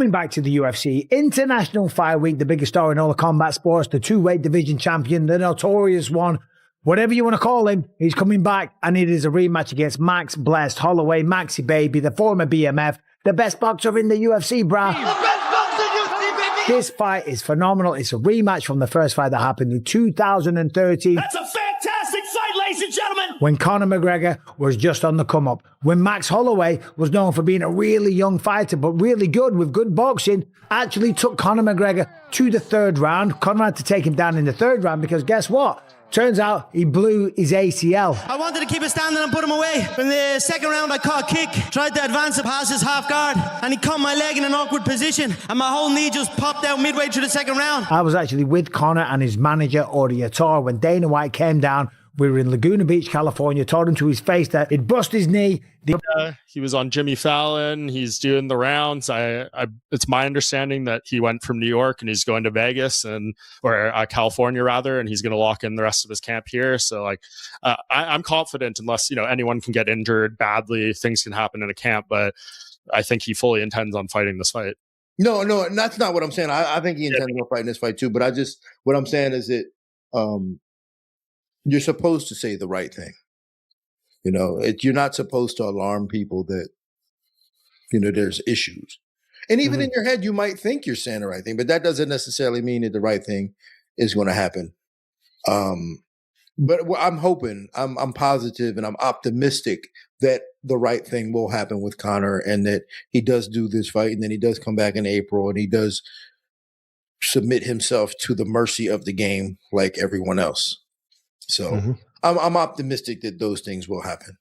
Coming back to the UFC, International Fight Week, the biggest star in all of combat sports, the two-weight division champion, the Notorious one, whatever you want to call him, he's coming back, and it is a rematch against Max Blessed Holloway, Maxi Baby, the former BMF, the best boxer in the UFC, brah. The best boxer in UFC, baby! This fight is phenomenal. It's a rematch from the first fight that happened in 2013. That's a fantastic fight, ladies and gentlemen! When Conor McGregor was just on the come-up. When Max Holloway was known for being a really young fighter, but really good with good boxing, actually took Conor McGregor to the third round. Conor had to take him down in the third round because guess what? Turns out he blew his ACL. I wanted to keep it standing and put him away. In the second round, I caught a kick, tried to advance it past his half guard, and he caught my leg in an awkward position, and my whole knee just popped out midway through the second round. I was actually with Conor and his manager, Ori Ator, when Dana White came down. We were in Laguna Beach, California, told him to his face that he'd bust his knee. He was on Jimmy Fallon. He's doing the rounds. It's my understanding that he went from New York and he's going to Vegas or California rather, and he's going to lock in the rest of his camp here. So I'm confident, unless anyone can get injured badly, things can happen in a camp. But I think he fully intends on fighting this fight. No, that's not what I'm saying. I think he intends on fighting this fight too. But what I'm saying is that you're supposed to say the right thing. You're not supposed to alarm people that, there's issues. And even in your head, you might think you're saying the right thing, but that doesn't necessarily mean that the right thing is going to happen. But I'm hoping, I'm positive, and I'm optimistic that the right thing will happen with Conor, and that he does do this fight, and then he does come back in April, and he does submit himself to the mercy of the game like everyone else. So I'm optimistic that those things will happen.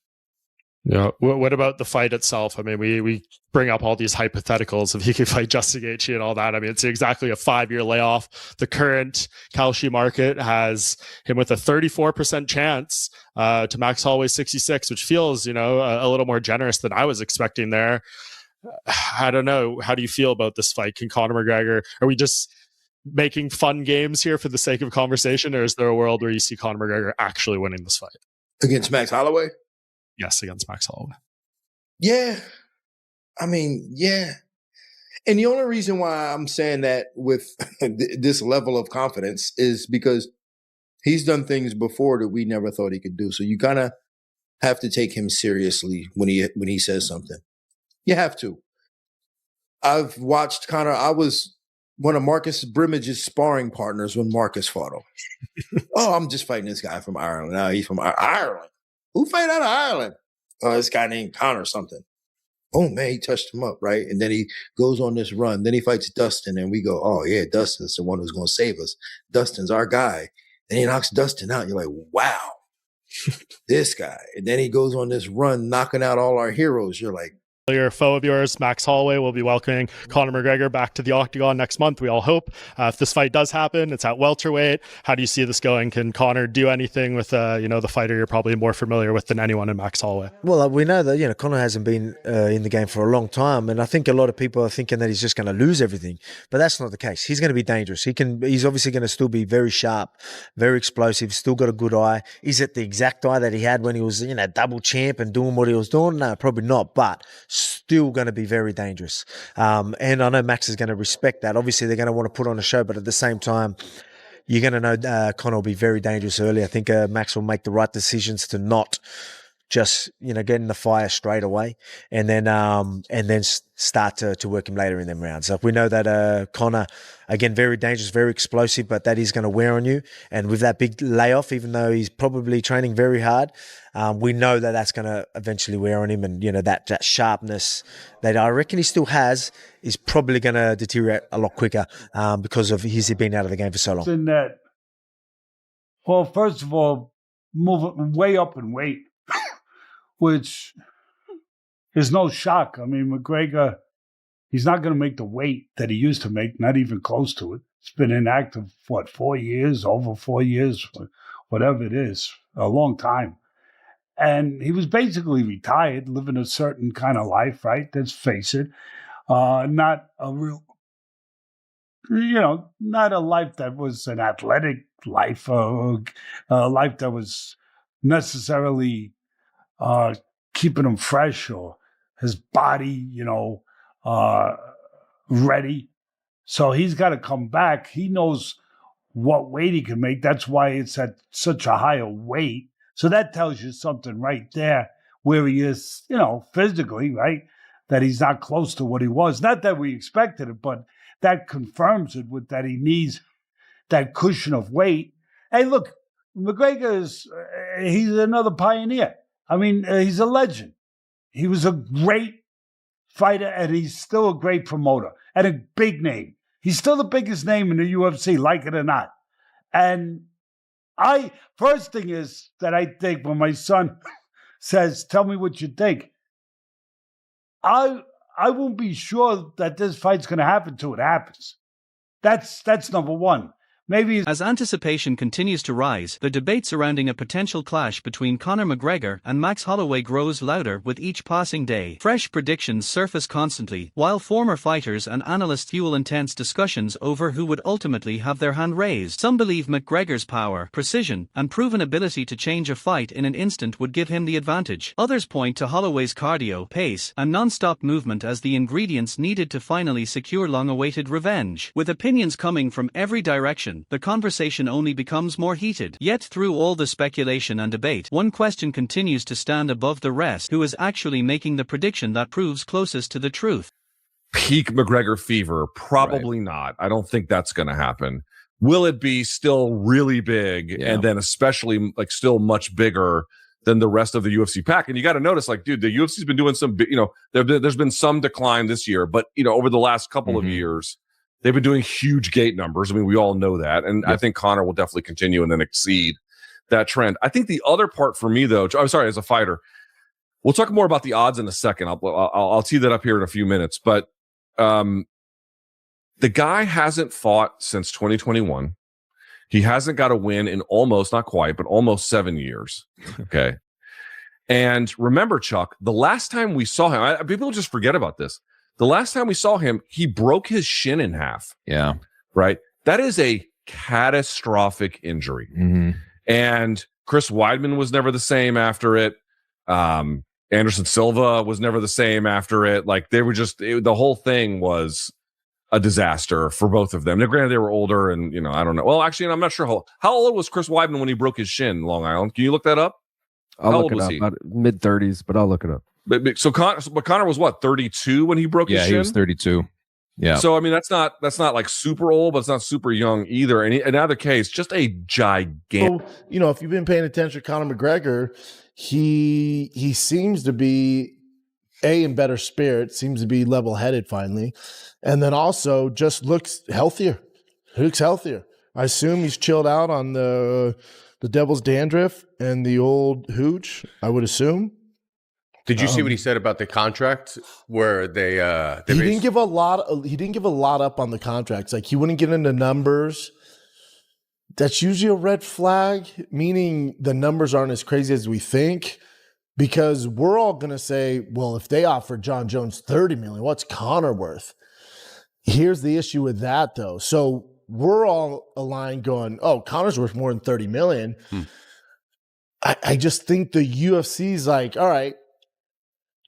Yeah. What about the fight itself? I mean, we bring up all these hypotheticals if he could fight Justin Gaethje and all that. I mean, it's exactly a 5-year layoff. The current Kalshi market has him with a 34% chance to Max Holloway's 66, which feels, a little more generous than I was expecting there. I don't know. How do you feel about this fight? Can Conor McGregor, are we just making fun games here for the sake of conversation, or is there a world where you see Conor McGregor actually winning this fight? Against Max Holloway? Yes, against Max Holloway. Yeah. I mean, yeah. And the only reason why I'm saying that with this level of confidence is because he's done things before that we never thought he could do. So you kind of have to take him seriously when he says something. You have to. I've watched Conor. I was one of Marcus Brimmage's sparring partners when Marcus fought him. Oh, I'm just fighting this guy from Ireland. Now he's from Ireland. Who fight out of Ireland? Oh, this guy named Conor something. Oh, man, he touched him up, right? And then he goes on this run. Then he fights Dustin, and we go, oh, yeah, Dustin's the one who's going to save us. Dustin's our guy. And he knocks Dustin out. You're like, wow, this guy. And then he goes on this run, knocking out all our heroes. You're like, Your foe of yours, Max Holloway, will be welcoming Conor McGregor back to the octagon next month. We all hope. If this fight does happen, it's at welterweight. How do you see this going? Can Conor do anything with the fighter you're probably more familiar with than anyone in Max Holloway? Well, we know that Conor hasn't been in the game for a long time, and I think a lot of people are thinking that he's just going to lose everything, but that's not the case. He's going to be dangerous. He's obviously going to still be very sharp, very explosive. Still got a good eye. Is it the exact eye that he had when he was double champ and doing what he was doing? No, probably not. But still going to be very dangerous. And I know Max is going to respect that. Obviously, they're going to want to put on a show, but at the same time, you're going to know Conor will be very dangerous early. I think Max will make the right decisions to not just get in the fire straight away, and then start to work him later in them rounds. So we know that Conor, again, very dangerous, very explosive, but that is going to wear on you. And with that big layoff, even though he's probably training very hard, we know that that's going to eventually wear on him. And that sharpness that I reckon he still has is probably going to deteriorate a lot quicker because of his been out of the game for so long. In that, well, first of all, moving way up in weight. Which is no shock. I mean, McGregor, he's not going to make the weight that he used to make, not even close to it. It's been inactive, 4 years, over 4 years, whatever it is, a long time. And he was basically retired, living a certain kind of life, right? Let's face it. Not a real, not a life that was an athletic life, a life that was necessarily keeping him fresh, or his body, ready. So he's got to come back. He knows what weight he can make. That's why it's at such a higher weight. So that tells you something right there where he is, physically, right? That he's not close to what he was. Not that we expected it, but that confirms it with that he needs that cushion of weight. Hey, look, McGregor he's another pioneer. I mean, he's a legend. He was a great fighter, and he's still a great promoter and a big name. He's still the biggest name in the UFC, like it or not. And first thing is that I think when my son says, tell me what you think, I won't be sure that this fight's going to happen till it happens. That's number one. Maybe as anticipation continues to rise, the debate surrounding a potential clash between Conor McGregor and Max Holloway grows louder with each passing day. Fresh predictions surface constantly, while former fighters and analysts fuel intense discussions over who would ultimately have their hand raised. Some believe McGregor's power, precision, and proven ability to change a fight in an instant would give him the advantage. Others point to Holloway's cardio, pace, and non-stop movement as the ingredients needed to finally secure long-awaited revenge. With opinions coming from every direction, the conversation only becomes more heated. Yet through all the speculation and debate, one question continues to stand above the rest: who is actually making the prediction that proves closest to the truth? Peak McGregor fever? Probably not. I don't think that's going to happen. Will it be still really big, and then especially still much bigger than the rest of the UFC pack? And you got to notice, dude, the UFC's been doing some, there's been some decline this year, but over the last couple of years, they've been doing huge gate numbers. I mean, we all know that. And I think Conor will definitely continue and then exceed that trend. I think the other part for me, though, I'm sorry, as a fighter, we'll talk more about the odds in a second. I'll tee that up here in a few minutes. But the guy hasn't fought since 2021. He hasn't got a win in almost, not quite, but almost 7 years. Okay. And remember, Chuck, the last time we saw him, people just forget about this. The last time we saw him, he broke his shin in half. Yeah. Right? That is a catastrophic injury. Mm-hmm. And Chris Weidman was never the same after it. Anderson Silva was never the same after it. They were the whole thing was a disaster for both of them. Now, granted, they were older and, I don't know. Well, actually, I'm not sure how old was Chris Weidman when he broke his shin in Long Island? Can you look that up? I'll look it up. Mid-30s, but I'll look it up. So Conor was what, 32 when he broke his shin? Yeah, he was 32. Yeah. So I mean, that's not super old, but it's not super young either. And in either case, just a gigantic. So, if you've been paying attention to Conor McGregor, he seems to be in better spirit, seems to be level-headed finally, and then also just looks healthier. I assume he's chilled out on the devil's dandruff and the old hooch, I would assume. Did you see what he said about the contract where they he didn't give a lot up on the contracts. He wouldn't get into numbers. That's usually a red flag, meaning the numbers aren't as crazy as we think, because we're all going to say, well, if they offer John Jones $30 million, what's Conor worth? Here's the issue with that, though. So we're all aligned going, oh, Conor's worth more than $30 million. I just think the UFC's all right,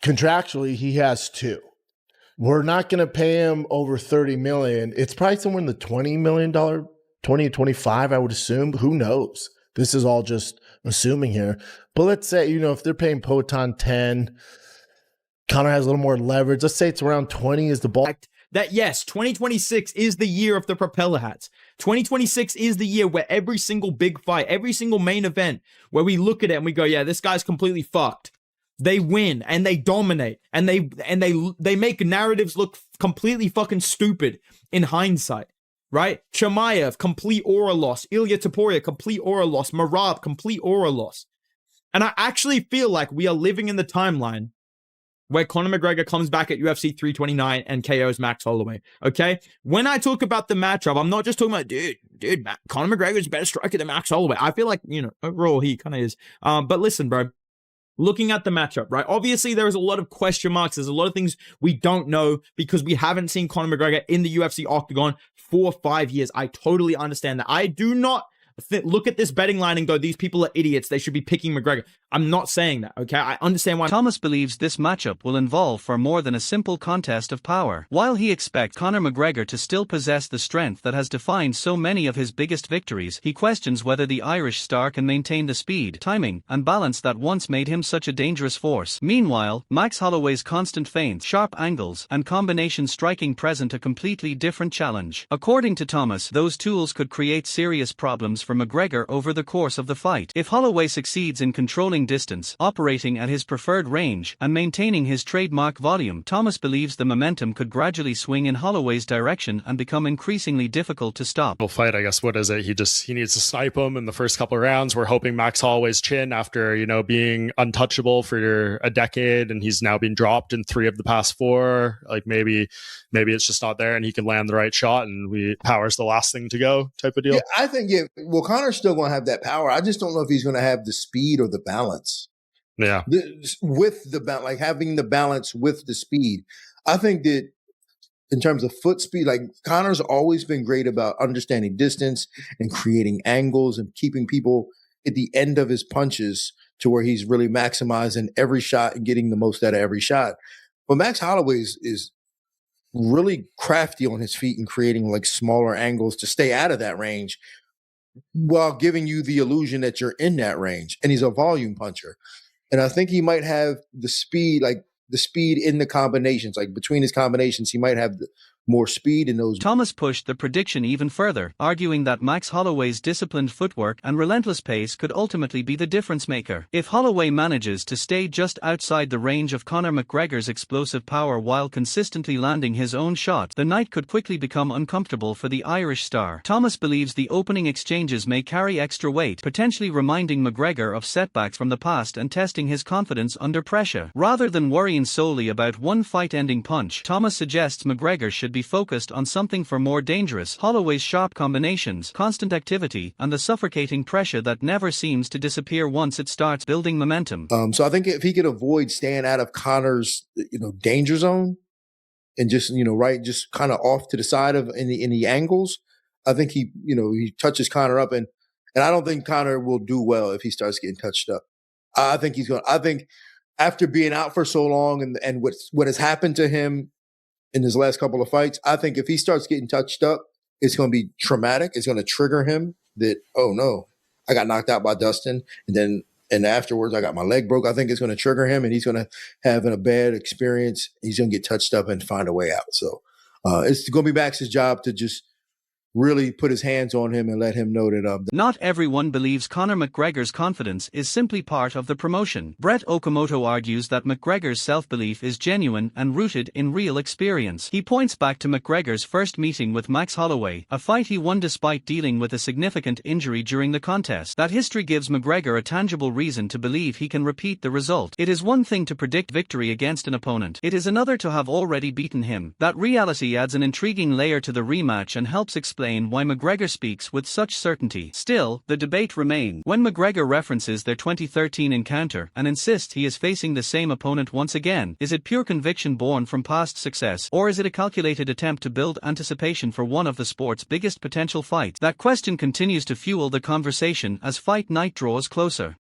contractually, he has two. We're not going to pay him over $30 million. It's probably somewhere in the $20 million, 20 to 25, I would assume. Who knows? This is all just assuming here. But let's say, if they're paying Poatan 10, Conor has a little more leverage. Let's say it's around 20 is the ball. That yes, 2026 is the year of the propeller hats. 2026 is the year where every single big fight, every single main event, where we look at it and we go, yeah, this guy's completely fucked. They win and they dominate and they make narratives look completely fucking stupid in hindsight, right? Chimaev, complete aura loss. Ilya Topuria, complete aura loss. Marab, complete aura loss. And I actually feel like we are living in the timeline where Conor McGregor comes back at UFC 329 and KOs Max Holloway, okay? When I talk about the matchup, I'm not just talking about, dude, Conor McGregor is a better striker than Max Holloway. I feel like, overall he kind of is. But listen, bro. Looking at the matchup, right? Obviously, there is a lot of question marks. There's a lot of things we don't know because we haven't seen Conor McGregor in the UFC octagon for 5 years. I totally understand that. I do not look at this betting line and go, these people are idiots. They should be picking McGregor. I'm not saying that, okay? I understand why. Thomas believes this matchup will involve far more than a simple contest of power. While he expects Conor McGregor to still possess the strength that has defined so many of his biggest victories, he questions whether the Irish star can maintain the speed, timing, and balance that once made him such a dangerous force. Meanwhile, Max Holloway's constant feints, sharp angles, and combination striking present a completely different challenge. According to Thomas, those tools could create serious problems for McGregor over the course of the fight. If Holloway succeeds in controlling distance, operating at his preferred range, and maintaining his trademark volume, Thomas believes the momentum could gradually swing in Holloway's direction and become increasingly difficult to stop. Fight, I guess, what is it? He needs to snipe him in the first couple of rounds. We're hoping Max Holloway's chin, after, being untouchable for a decade, and he's now been dropped in 3 of the past 4. Like maybe it's just not there and he can land the right shot and power's the last thing to go type of deal. Yeah, I think, well, Conor's still going to have that power. I just don't know if he's going to have the speed or the balance. Yeah. With like having the balance with the speed. I think that in terms of foot speed, like Conor's always been great about understanding distance and creating angles and keeping people at the end of his punches to where he's really maximizing every shot and getting the most out of every shot. But Max Holloway is really crafty on his feet and creating like smaller angles to stay out of that range while giving you the illusion that you're in that range. And he's a volume puncher. And I think he might have the speed in the combinations, like between his combinations, he might have more speed in those. Thomas pushed the prediction even further, arguing that Max Holloway's disciplined footwork and relentless pace could ultimately be the difference maker. If Holloway manages to stay just outside the range of Conor McGregor's explosive power while consistently landing his own shot, the night could quickly become uncomfortable for the Irish star. Thomas believes the opening exchanges may carry extra weight, potentially reminding McGregor of setbacks from the past and testing his confidence under pressure. Rather than worrying solely about one fight-ending punch, Thomas suggests McGregor should be focused on something far more dangerous: Holloway's sharp combinations, constant activity, and the suffocating pressure that never seems to disappear once it starts building momentum. So I think if he could avoid staying out of Conor's, danger zone and just, just kind of off to the side of in the angles, I think he touches Conor up and I don't think Conor will do well if he starts getting touched up. I think after being out for so long and what has happened to him in his last couple of fights, I think if he starts getting touched up, it's going to be traumatic. It's going to trigger him that, oh no, I got knocked out by Dustin. And afterwards I got my leg broke. I think it's going to trigger him and he's going to have a bad experience. He's going to get touched up and find a way out. So it's going to be Max's job to just really put his hands on him and let him know that Not everyone believes Conor McGregor's confidence is simply part of the promotion. Brett Okamoto argues that McGregor's self-belief is genuine and rooted in real experience. He points back to McGregor's first meeting with Max Holloway, a fight he won despite dealing with a significant injury during the contest. That history gives McGregor a tangible reason to believe he can repeat the result. It is one thing to predict victory against an opponent. It is another to have already beaten him. That reality adds an intriguing layer to the rematch and helps explain why McGregor speaks with such certainty. Still, the debate remains. When McGregor references their 2013 encounter and insists he is facing the same opponent once again, is it pure conviction born from past success, or is it a calculated attempt to build anticipation for one of the sport's biggest potential fights? That question continues to fuel the conversation as fight night draws closer.